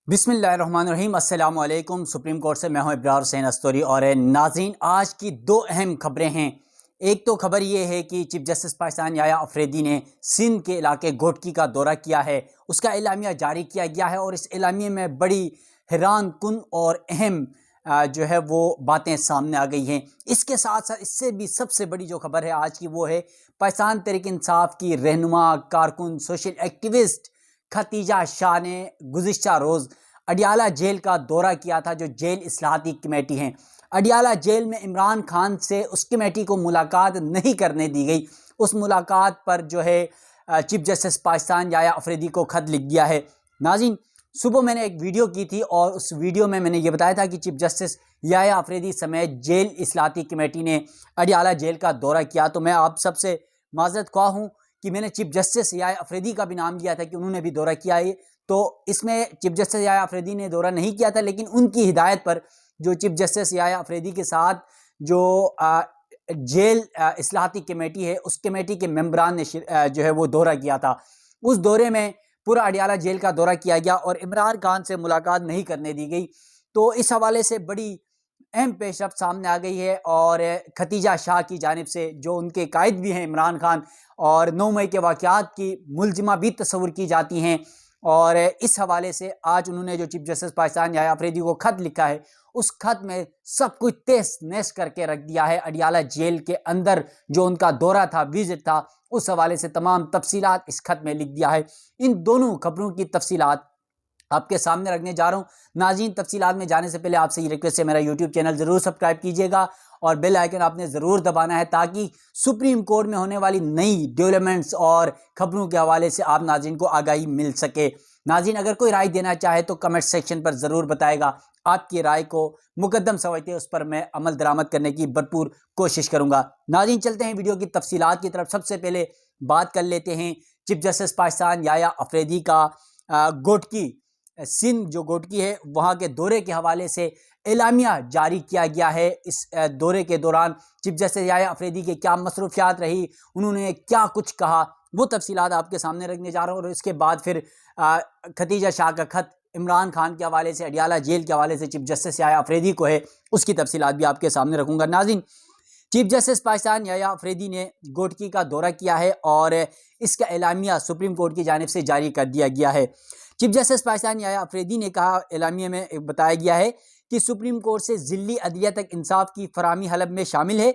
بسم اللہ الرحمن الرحیم۔ السلام علیکم۔ سپریم کورٹ سے میں ہوں ابرار حسین استوری۔ اور ناظرین، آج کی دو اہم خبریں ہیں۔ ایک تو خبر یہ ہے کہ چیف جسٹس پاکستان یحییٰ افریدی نے سندھ کے علاقے گوٹکی کا دورہ کیا ہے، اس کا اعلامیہ جاری کیا گیا ہے، اور اس اعلامیے میں بڑی حیران کن اور اہم جو ہے وہ باتیں سامنے آ گئی ہیں۔ اس کے ساتھ ساتھ اس سے بھی سب سے بڑی جو خبر ہے آج کی وہ ہے پاکستان تحریک انصاف کی رہنما، کارکن، سوشل ایکٹیوسٹ ختیجہ شاہ نے گزشتہ روز اڈیالہ جیل کا دورہ کیا تھا، جو جیل اصلاحاتی کمیٹی ہیں۔ اڈیالہ جیل میں عمران خان سے اس کمیٹی کو ملاقات نہیں کرنے دی گئی۔ اس ملاقات پر جو ہے چیف جسٹس پاکستان یحییٰ افریدی کو خط لکھ دیا ہے۔ ناظرین، صبح میں نے ایک ویڈیو کی تھی اور اس ویڈیو میں نے یہ بتایا تھا کہ چیف جسٹس یحییٰ افریدی سمیت جیل اصلاحاتی کمیٹی نے اڈیالہ جیل کا دورہ کیا۔ تو میں آپ سب سے معذرت خواہ ہوں کہ میں نے چیف جسٹس یحییٰ افریدی کا بھی نام لیا تھا کہ انہوں نے بھی دورہ کیا ہے، تو اس میں چیف جسٹس یحییٰ افریدی نے دورہ نہیں کیا تھا، لیکن ان کی ہدایت پر جو چیف جسٹس یحییٰ افریدی کے ساتھ جو جیل اصلاحاتی کمیٹی ہے، اس کمیٹی کے ممبران نے جو ہے وہ دورہ کیا تھا۔ اس دورے میں پورا اڈیالہ جیل کا دورہ کیا گیا اور عمران خان سے ملاقات نہیں کرنے دی گئی۔ تو اس حوالے سے بڑی اہم پیش رفت سامنے آ گئی ہے، اور ختیجہ شاہ کی جانب سے، جو ان کے قائد بھی ہیں عمران خان، اور 9 مئی کے واقعات کی ملزمہ بھی تصور کی جاتی ہیں، اور اس حوالے سے آج انہوں نے جو چیف جسٹس پاکستان یحییٰ افریدی کو خط لکھا ہے، اس خط میں سب کچھ تہس نہس کر کے رکھ دیا ہے۔ اڈیالہ جیل کے اندر جو ان کا دورہ تھا، وزٹ تھا، اس حوالے سے تمام تفصیلات اس خط میں لکھ دیا ہے۔ ان دونوں خبروں کی تفصیلات آپ کے سامنے رکھنے جا رہا ہوں۔ ناظرین، تفصیلات میں جانے سے پہلے آپ سے یہ ریکویسٹ ہے، میرا یوٹیوب چینل ضرور سبسکرائب کیجیے گا اور بیل آئیکن آپ نے ضرور دبانا ہے، تاکہ سپریم کورٹ میں ہونے والی نئی ڈیولپمنٹس اور خبروں کے حوالے سے آپ ناظرین کو آگاہی مل سکے۔ ناظرین، اگر کوئی رائے دینا چاہے تو کمنٹ سیکشن پر ضرور بتائے گا۔ آپ کی رائے کو مقدم سمجھتے اس پر میں عمل درآمد کرنے کی بھرپور کوشش کروں گا۔ ناظرین، چلتے ہیں ویڈیو کی تفصیلات کی طرف۔ سب سے پہلے بات کر لیتے ہیں چیف جسٹس پاکستان یحییٰ افریدی کا گوٹکی، سندھ جو گوٹکی ہے وہاں کے دورے کے حوالے سے اعلامیہ جاری کیا گیا ہے۔ اس دورے کے دوران چیف جسٹس یحییٰ افریدی کے کیا مصروفیات رہی، انہوں نے کیا کچھ کہا، وہ تفصیلات آپ کے سامنے رکھنے جا رہا ہوں، اور اس کے بعد پھر ختیجہ شاہ کا خط عمران خان کے حوالے سے، اڈیالہ جیل کے حوالے سے چیف جسٹس یحییٰ افریدی کو ہے، اس کی تفصیلات بھی آپ کے سامنے رکھوں گا۔ ناظرین، چیف جسٹس پاکستان یحییٰ افریدی نے گوٹکی کا دورہ کیا ہے اور اس کا اعلامیہ سپریم کورٹ کی جانب سے جاری کر دیا گیا ہے۔ چیف جسٹس پاکستان یحییٰ افریدی نے کہا، اعلامیے میں بتایا گیا ہے کہ سپریم کورٹ سے ذیلی عدلیہ تک انصاف کی فراہمی حلب میں شامل ہے۔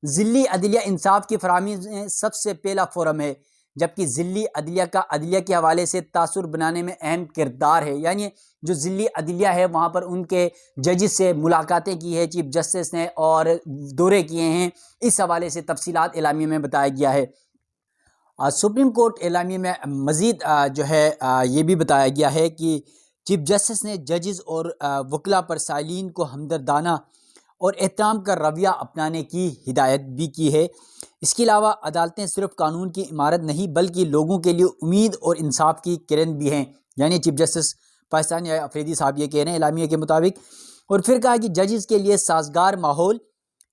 ذیلی عدلیہ انصاف کی فراہمی میں سب سے پہلا فورم ہے، جبکہ ذیلی عدلیہ کا عدلیہ کے حوالے سے تاثر بنانے میں اہم کردار ہے۔ یعنی جو ذیلی عدلیہ ہے وہاں پر ان کے ججز سے ملاقاتیں کی ہے چیف جسٹس نے اور دورے کیے ہیں، اس حوالے سے تفصیلات اعلامیے میں بتایا گیا ہے۔ سپریم کورٹ اعلامیے میں مزید جو ہے یہ بھی بتایا گیا ہے کہ چیف جسٹس نے ججز اور وکلاء پر سائلین کو ہمدردانہ اور احترام کا رویہ اپنانے کی ہدایت بھی کی ہے۔ اس کے علاوہ عدالتیں صرف قانون کی عمارت نہیں بلکہ لوگوں کے لیے امید اور انصاف کی کرن بھی ہیں، یعنی چیف جسٹس پاکستان یحییٰ افریدی صاحب یہ کہہ رہے ہیں اعلامیے کے مطابق۔ اور پھر کہا کہ ججز کے لیے سازگار ماحول،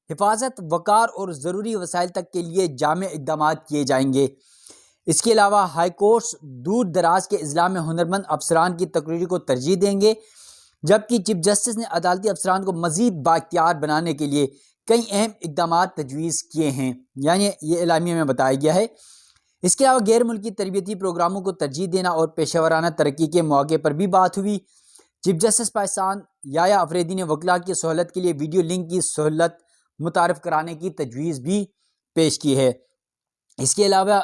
حفاظت، وقار اور ضروری وسائل تک کے لیے جامع اقدامات کیے جائیں گے۔ اس کے علاوہ ہائی کورٹس دور دراز کے اضلاع میں ہنرمند افسران کی تقرری کو ترجیح دیں گے، جبکہ چیف جسٹس نے عدالتی افسران کو مزید بااختیار بنانے کے لیے کئی اہم اقدامات تجویز کیے ہیں، یعنی یہ اعلامیے میں بتایا گیا ہے۔ اس کے علاوہ غیر ملکی تربیتی پروگراموں کو ترجیح دینا اور پیشہ ورانہ ترقی کے مواقع پر بھی بات ہوئی۔ چیف جسٹس پاکستان یحییٰ افریدی نے وکلاء کی سہولت کے لیے ویڈیو لنک کی سہولت متعارف کرانے کی تجویز بھی پیش کی ہے۔ اس کے علاوہ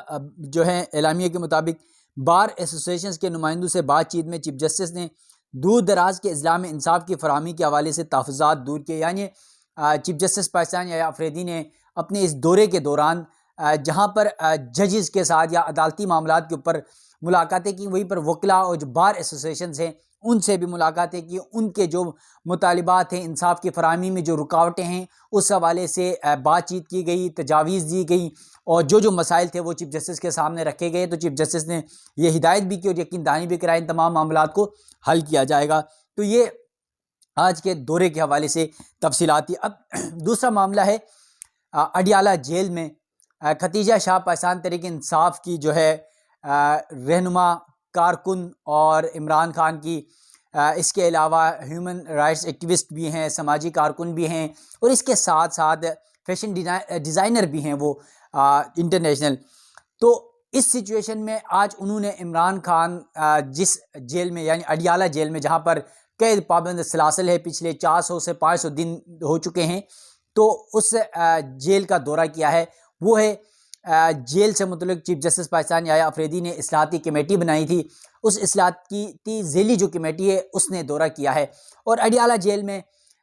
جو ہے اعلامیے کے مطابق بار ایسوسی ایشنز کے نمائندوں سے بات چیت میں چیف جسٹس نے دور دراز کے اضلاع میں انصاف کی فراہمی کے حوالے سے تحفظات دور کیے۔ یعنی چیف جسٹس پاکستان یحییٰ افریدی نے اپنے اس دورے کے دوران جہاں پر ججز کے ساتھ یا عدالتی معاملات کے اوپر ملاقاتیں کی، وہیں پر وکلاء اور جو بار ایسوسی ایشنز ہیں ان سے بھی ملاقاتیں کی، ان کے جو مطالبات ہیں انصاف کی فراہمی میں جو رکاوٹیں ہیں اس حوالے سے بات چیت کی گئی، تجاویز دی گئی، اور جو مسائل تھے وہ چیف جسٹس کے سامنے رکھے گئے۔ تو چیف جسٹس نے یہ ہدایت بھی کی اور یقین دہانی بھی کرائی ان تمام معاملات کو حل کیا جائے گا۔ تو یہ آج کے دورے کے حوالے سے تفصیلات تھی۔ اب دوسرا معاملہ ہے اڈیالہ جیل میں ختیجہ شاہ پاکستان تحریک انصاف کی جو ہے رہنما، کارکن اور عمران خان کی اس کے علاوہ ہیومن رائٹس ایکٹیوسٹ بھی ہیں، سماجی کارکن بھی ہیں، اور اس کے ساتھ ساتھ فیشن ڈیزائنر بھی ہیں وہ انٹرنیشنل۔ تو اس سچویشن میں آج انہوں نے عمران خان جس جیل میں یعنی اڈیالہ جیل میں جہاں پر قید پابند سلاسل ہے، پچھلے 400 سے 500 دن ہو چکے ہیں، تو اس جیل کا دورہ کیا ہے۔ وہ ہے جیل سے متعلق چیف جسٹس پاکستان یحییٰ افریدی نے اصلاحاتی کمیٹی بنائی تھی، اس اصلاحاتی ذیلی جو کمیٹی ہے اس نے دورہ کیا ہے، اور اڈیالہ جیل میں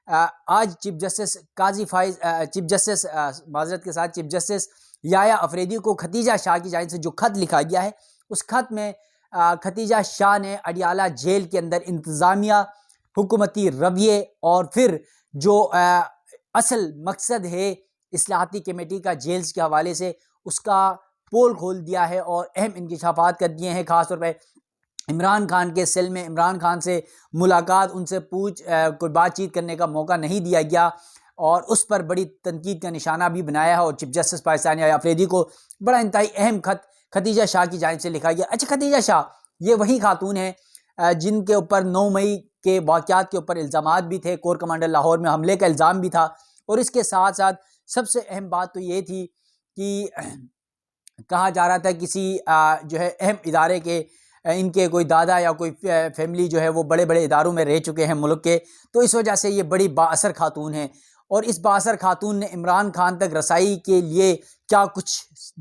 آج چیف جسٹس معذرت کے ساتھ چیف جسٹس یحییٰ افریدی کو ختیجہ شاہ کی جانب سے جو خط لکھا گیا ہے، اس خط میں ختیجہ شاہ نے اڈیالہ جیل کے اندر انتظامیہ، حکومتی رویے اور پھر جو اصل مقصد ہے اصلاحاتی کمیٹی کا جیلز کے حوالے سے، اس کا پول کھول دیا ہے اور اہم انکشافات کر دیے ہیں۔ خاص طور پہ عمران خان کے سیل میں عمران خان سے ملاقات، ان سے کوئی بات چیت کرنے کا موقع نہیں دیا گیا، اور اس پر بڑی تنقید کا نشانہ بھی بنایا ہے، اور چیف جسٹس پاکستان یحییٰ افریدی کو بڑا انتہائی اہم خط ختیجہ شاہ کی جانب سے لکھا گیا۔ اچھا، ختیجہ شاہ یہ وہی خاتون ہیں جن کے اوپر 9 مئی کے واقعات کے اوپر الزامات بھی تھے، کور کمانڈر لاہور میں حملے کا الزام بھی تھا، اور اس کے ساتھ ساتھ سب سے اہم بات تو یہ تھی کہ کہا جا رہا تھا کسی جو ہے اہم ادارے کے ان کے کوئی دادا یا کوئی فیملی جو ہے وہ بڑے بڑے اداروں میں رہ چکے ہیں ملک کے، تو اس وجہ سے یہ بڑی بااثر خاتون ہیں، اور اس بااثر خاتون نے عمران خان تک رسائی کے لیے کیا کچھ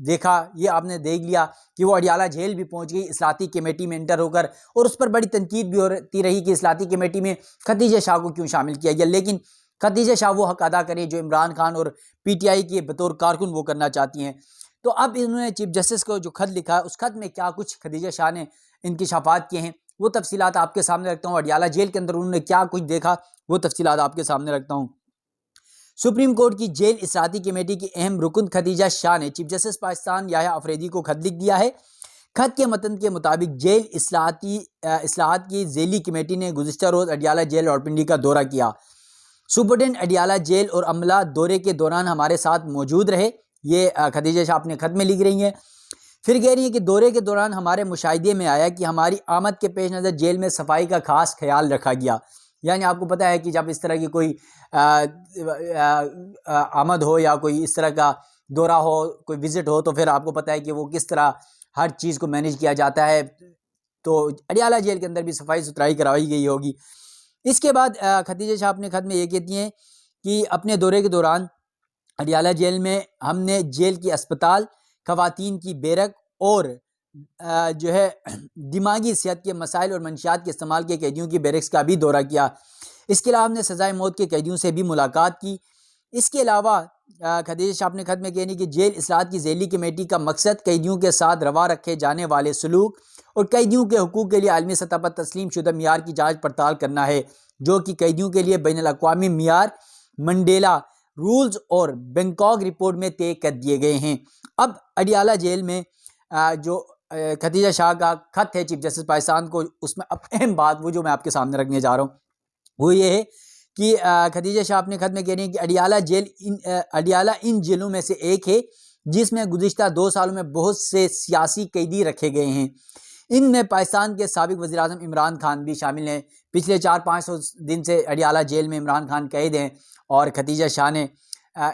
دیکھا یہ آپ نے دیکھ لیا کہ وہ اڈیالہ جیل بھی پہنچ گئی اصلاحاتی کمیٹی میں انٹر ہو کر، اور اس پر بڑی تنقید بھی ہوتی رہی کہ اصلاحاتی کمیٹی میں ختیجہ شاہ کو کیوں شامل کیا گیا، لیکن ختیجہ شاہ وہ حق ادا کریں جو عمران خان اور پی ٹی آئی کے بطور کارکن وہ کرنا چاہتی ہیں۔ تو اب انہوں نے چیف جسٹس کو جو خط لکھا ہے، اس خط میں کیا کچھ ختیجہ شاہ نے انکشافات کیے ہیں وہ تفصیلات آپ کے سامنے رکھتا ہوں۔ اڈیالہ جیل کے اندر انہوں نے کیا کچھ دیکھا وہ تفصیلات آپ کے سامنے رکھتا ہوں۔ سپریم کورٹ کی جیل اصلاحاتی کمیٹی کی اہم رکن ختیجہ شاہ نے چیف جسٹس پاکستان یحییٰ افریدی کو خط لکھ دیا ہے۔ خط کے متن کے مطابق جیل اصلاحات کی ذیلی کمیٹی نے گزشتہ روز اڈیالہ جیل راولپنڈی کا دورہ کیا۔ سپرنٹینڈنٹ اڈیالہ جیل اور عملہ دورے کے دوران ہمارے ساتھ موجود رہے، یہ ختیجہ شاہ اپنے خط میں لکھ رہی ہیں۔ پھر کہہ رہی ہیں کہ دورے کے دوران ہمارے مشاہدے میں آیا کہ ہماری آمد کے پیش نظر جیل میں صفائی کا خاص خیال رکھا گیا۔ یعنی آپ کو پتہ ہے کہ جب اس طرح کی کوئی آمد ہو یا کوئی اس طرح کا دورہ ہو، کوئی وزٹ ہو، تو پھر آپ کو پتہ ہے کہ وہ کس طرح ہر چیز کو مینیج کیا جاتا ہے، تو اڈیالہ جیل کے اندر بھی صفائی ستھرائی کروائی گئی ہوگی۔ اس کے بعد ختیجہ شاہ اپنے خط میں یہ کہتی ہیں کہ اپنے دورے کے دوران اڈیالہ جیل میں ہم نے جیل کی اسپتال، خواتین کی بیرک اور جو ہے دماغی صحت کے مسائل اور منشیات کے استعمال کے قیدیوں کی بیرکس کا بھی دورہ کیا۔ اس کے علاوہ ہم نے سزائے موت کے قیدیوں سے بھی ملاقات کی۔ اس کے علاوہ ختیجہ شاہ اپنے خط میں کہنے کہ جیل اصلاحات کی ذیلی کمیٹی کا مقصد قیدیوں کے ساتھ روا رکھے جانے والے سلوک اور قیدیوں کے حقوق کے لیے عالمی سطح پر تسلیم شدہ معیار کی جانچ پڑتال کرنا ہے، جو کہ قیدیوں کے لیے بین الاقوامی معیار، منڈیلا رولز اور بینکاک رپورٹ میں طے کر دیے گئے ہیں۔ اب اڈیالہ جیل میں جو ختیجہ شاہ کا خط ہے چیف جسٹس پاکستان کو، اس میں اب اہم بات وہ جو میں آپ کے سامنے رکھنے جا رہا ہوں وہ یہ ہے کہ ختیجہ شاہ اپنے خط میں کہہ رہی ہیں کہ اڈیالہ ان جیلوں میں سے ایک ہے جس میں گزشتہ 2 سالوں میں بہت سے سیاسی قیدی رکھے گئے ہیں۔ ان میں پاکستان کے سابق وزیر اعظم عمران خان بھی شامل ہیں۔ پچھلے 400-500 دن سے اڈیالہ جیل میں عمران خان قید ہیں، اور ختیجہ شاہ نے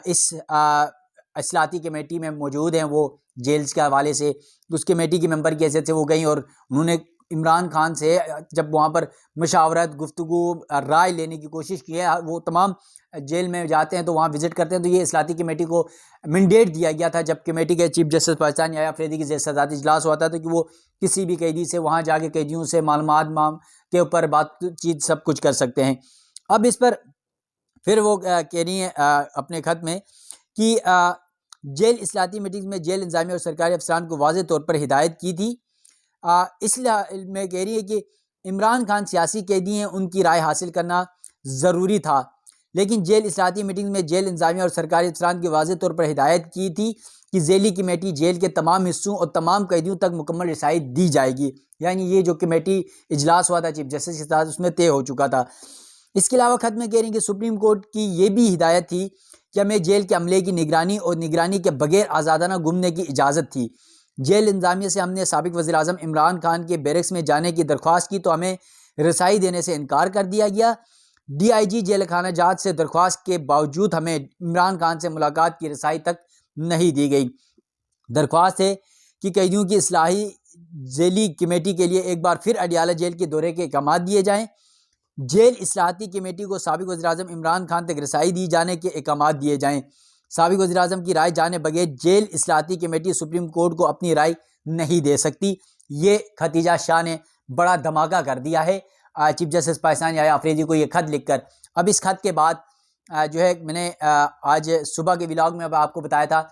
اس اصلاحاتی کمیٹی میں موجود ہیں، وہ جیلز کے حوالے سے اس کمیٹی کی ممبر کی حیثیت سے وہ گئیں، اور انہوں نے عمران خان سے جب وہاں پر مشاورت، گفتگو، رائے لینے کی کوشش کی ہے۔ وہ تمام جیل میں جاتے ہیں تو وہاں وزٹ کرتے ہیں، تو یہ اصلاحاتی کمیٹی کو مینڈیٹ دیا گیا تھا جب کمیٹی کے چیف جسٹس پاکستان یحییٰ افریدی کی سزاتی اجلاس ہوا تھا، تو کہ وہ کسی بھی قیدی سے وہاں جا کے قیدیوں سے معلومات کے اوپر بات چیت سب کچھ کر سکتے ہیں۔ اب اس پر پھر وہ کہہ رہی ہیں اپنے خط میں کہ جیل اصلاحاتی میٹنگ میں جیل انتظامیہ اور سرکاری افسران کو واضح طور پر ہدایت کی تھی۔ اس لیے میں کہہ رہی ہے کہ عمران خان سیاسی قیدی ہیں، ان کی رائے حاصل کرنا ضروری تھا، لیکن جیل اصلاحاتی میٹنگ میں جیل انتظامیہ اور سرکاری افسران کی واضح طور پر ہدایت کی تھی کہ ذیلی کمیٹی جیل کے تمام حصوں اور تمام قیدیوں تک مکمل رسائی دی جائے گی۔ یعنی یہ جو کمیٹی اجلاس ہوا تھا چیف جسٹس کے ساتھ، اس میں طے ہو چکا تھا۔ اس کے علاوہ خط میں کہہ رہی ہیں کہ سپریم کورٹ کی یہ بھی ہدایت تھی کہ ہمیں جیل کے عملے کی نگرانی اور نگرانی کے بغیر آزادانہ گھومنے کی اجازت تھی۔ جیل انتظامیہ سے ہم نے سابق وزیر اعظم عمران خان کے بیرکس میں جانے کی درخواست کی تو ہمیں رسائی دینے سے انکار کر دیا گیا۔ ڈی آئی جی جیل خانہ جات سے درخواست کے باوجود ہمیں عمران خان سے ملاقات کی رسائی تک نہیں دی گئی۔ درخواست ہے کہ قیدیوں کی اصلاحی ذیلی کمیٹی کے لیے ایک بار پھر اڈیالہ جیل کے دورے کے احکامات دیے جائیں۔ جیل اصلاحاتی کمیٹی کو سابق وزیراعظم عمران خان تک رسائی دی جانے کے احکامات دیے جائیں۔ سابق وزیراعظم کی رائے جانے بغیر جیل اصلاحاتی کمیٹی سپریم کورٹ کو اپنی رائے نہیں دے سکتی۔ یہ ختیجہ شاہ نے بڑا دھماکہ کر دیا ہے چیف جسٹس پاکستان یحییٰ آفریدی کو یہ خط لکھ کر۔ اب اس خط کے بعد جو ہے میں نے آج صبح کے ولاگ میں اب آپ کو بتایا تھا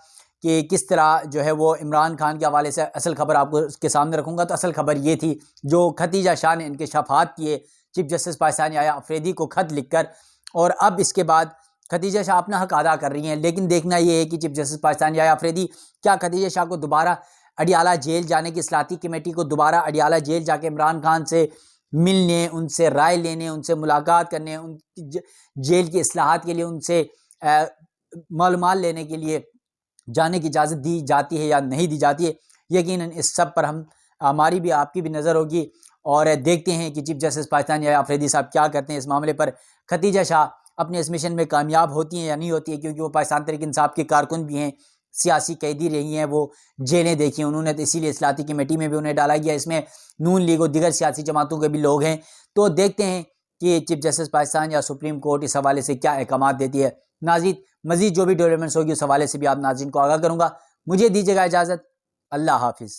کہ کس طرح جو ہے وہ عمران خان کے حوالے سے اصل خبر آپ کو اس کے سامنے رکھوں گا، تو اصل خبر یہ تھی جو ختیجہ شاہ نے انکشافات کیے چیف جسٹس پاکستان یحییٰ آفریدی کو خط لکھ کر، اور اب اس کے بعد ختیجہ شاہ اپنا حق ادا کر رہی ہیں۔ لیکن دیکھنا یہ ہے کہ چیف جسٹس پاکستان یحییٰ آفریدی کیا ختیجہ شاہ کو دوبارہ اڈیالہ جیل جانے کی اصلاحاتی کمیٹی کو دوبارہ اڈیالہ جیل جا کے عمران خان سے ملنے، ان سے رائے لینے، ان سے ملاقات کرنے، ان کی جیل کی اصلاحات کے لیے ان سے معلومات لینے کے لیے جانے کی اجازت دی جاتی ہے یا نہیں دی جاتی ہے۔ یقیناً اس سب پر ہماری بھی آپ کی بھی نظر ہوگی، اور دیکھتے ہیں کہ چیف جسٹس پاکستان یحییٰ آفریدی صاحب کیا کرتے ہیں اس معاملے پر۔ ختیجہ شاہ اپنے اس مشن میں کامیاب ہوتی ہیں یا نہیں ہوتی ہیں، کیونکہ وہ پاکستان تحریک انصاف کے کارکن بھی ہیں، سیاسی قیدی رہی ہیں، وہ جیلیں دیکھی انہوں نے، تو اسی لیے اصلاحاتی کمیٹی میں بھی انہیں ڈالا گیا۔ اس میں نون لیگ اور دیگر سیاسی جماعتوں کے بھی لوگ ہیں۔ تو دیکھتے ہیں کہ چیف جسٹس پاکستان یا سپریم کورٹ اس حوالے سے کیا احکامات دیتی ہے۔ ناظرین، مزید جو بھی ڈیولپمنٹس ہوگی اس حوالے سے بھی آپ ناظرین کو آگاہ کروں گا۔ مجھے دیجیے گا اجازت، اللہ حافظ۔